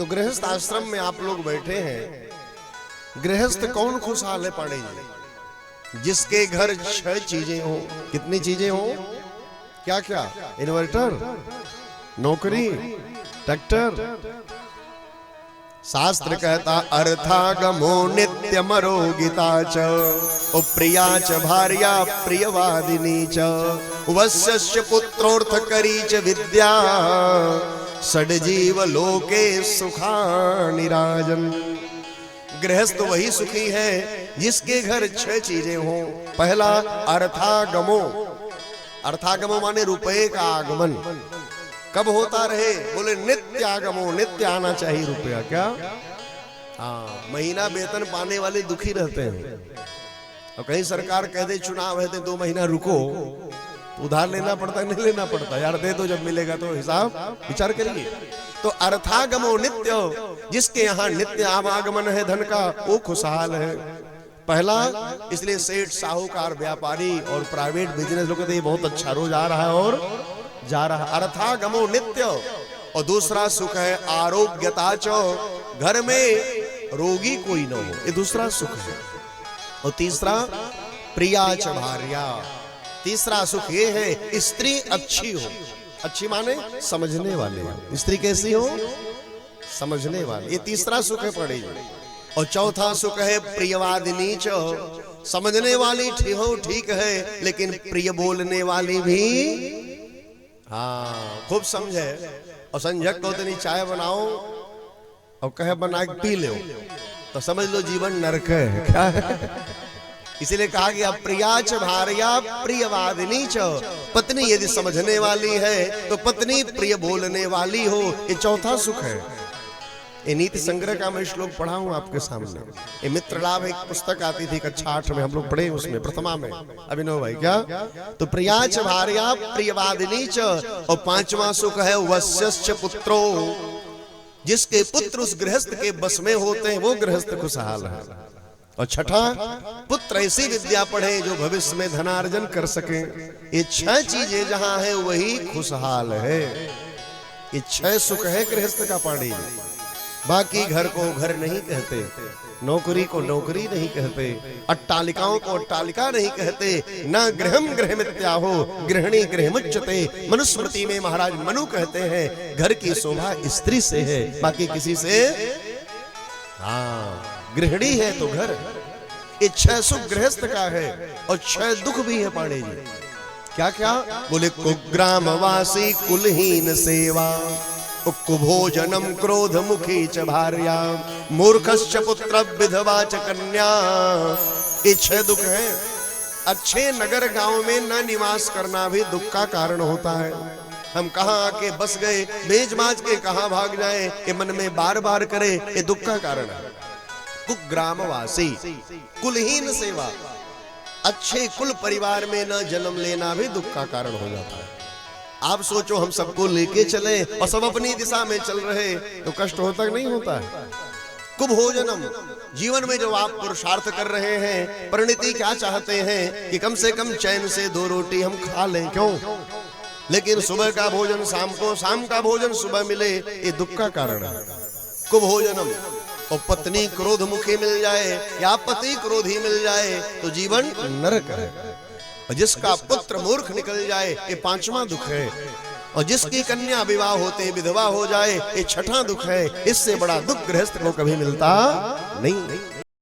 तो गृहस्थ आश्रम में आप लोग बैठे हैं, गृहस्थ कौन खुशहाल है पाड़े जी? जिसके घर 6 चीजें हो। कितनी चीजें हो? क्या क्या? इन्वर्टर, नौकरी, ट्रैक्टर। शास्त्र कहता अर्थागमो नित्यमरो गीता च प्रिया च भार्या प्रियवादिनी च वश्य पुत्रोर्थकरी च विद्या षड्जीव लोके सुखानि राजन्। गृहस्थ वही सुखी है जिसके घर 6 चीजें हों। पहला अर्थागमो। अर्थागमो माने रुपए का आगमन। कब होता रहे? बोले नित्य आगमो, नित्य आना चाहिए रुपया। क्या? हाँ, महीना वेतन पाने वाले दुखी रहते हैं। और कहीं सरकार कह दे चुनाव है तो 2 महीना रुको, तो उधार लेना पड़ता नहीं लेना पड़ता? यार दे दो, जब मिलेगा तो हिसाब विचार करिए। तो अर्थागमो नित्य, जिसके यहाँ नित्य आवागमन है धन का, वो खुशहाल है। पहला, इसलिए सेठ, साहूकार, व्यापारी और प्राइवेट बिजनेस लोग कहते हैं बहुत अच्छा रोज आ रहा है और जा रहा। अर्थागमो नित्य। और दूसरा सुख है आरोग्यता चो, घर में रोगी कोई न हो, ये दूसरा सुख है। और तीसरा प्रिया च भार्या। तीसरा सुख ये है स्त्री अच्छी हो। अच्छी माने समझने वाले हो। स्त्री कैसी हो? समझने वाले। ये तीसरा सुख है पड़े। और चौथा सुख है प्रियवादिनी च, समझने वाली ठीक है, लेकिन प्रिय बोलने वाली भी। हाँ, खूब समझे। और संजक को इतनी चाय बनाओ और कहे बना के पी लो, तो समझ लो जीवन नरक है। क्या है? इसीलिए कहा गया प्रिया च भार्या प्रियवादिनी च। पत्नी यदि समझने वाली है तो पत्नी प्रिय बोलने वाली हो, ये चौथा सुख है। ये नीति संग्रह का मैं श्लोक पढ़ा हूं आपके सामने। ये मित्र लाभ एक पुस्तक आती थी कक्षा 8 में, हम लोग पढ़े उसमें प्रथमा में। अभिनव भाई क्या? तो प्रिया च भार्या प्रियवादिनी च। और 5वां सुख है वश्यश्च पुत्रो, जिसके पुत्र उस गृहस्थ के बस में होते हैं वो गृहस्थ खुशहाल है। और छठा, पुत्र ऐसी विद्या पढ़े जो भविष्य में धनार्जन कर सके। ये 6 चीजें जहां है वही खुशहाल है। ये 6 सुख है गृहस्थ का पाड़ी। बाकी घर को घर नहीं कहते, नौकरी को नौकरी नहीं कहते, अट्टालिकाओं को अट्टालिका नहीं कहते, न गृहम गृहमित्याहो गृहिणी गृहमुच्यते। मनुस्मृति में महाराज मनु कहते हैं घर की शोभा स्त्री से है, बाकी किसी से। हाँ, गृहिणी है तो घर। ये 6 सुख गृहस्थ का है और 6 दुख भी है पांडे जी। क्या क्या? बोले कुग्रामवासी कुलहीन सेवा, कुभोजनम क्रोध मुखी च भार्या, मूर्खश्च पुत्र विधवा च कन्या। ये 6 दुख है। अच्छे नगर गांव में न निवास करना भी दुख का कारण होता है। हम कहां आके बस गए, बेच बाज के कहां भाग जाए, ये मन में बार बार करे, ये दुख का कारण है। कुग्रामवासी कुलहीन सेवा, अच्छे कुल परिवार में न जन्म लेना भी दुख का कारण हो जाता है। आप सोचो हम सबको लेके चले और सब अपनी दिशा में चल रहे तो कष्ट होता नहीं होता है? कुभोजनम, जीवन में जो आप पुरुषार्थ कर रहे हैं, परिणति क्या चाहते हैं कि कम से कम चैन से 2 रोटी हम खा लें, क्यों? लेकिन सुबह का भोजन शाम को, शाम का भोजन सुबह मिले, ये दुख का कारण है। कुभोजनम। और पत्नी क्रोध मुखी मिल जाए या पति क्रोधी मिल जाए तो जीवन नरक है। और जिसका पुत्र मूर्ख निकल जाए ये 5वां दुख है। और जिसकी कन्या विवाह होते विधवा हो जाए ये 6ठा दुख है। इससे बड़ा दुख गृहस्थ को कभी मिलता नहीं।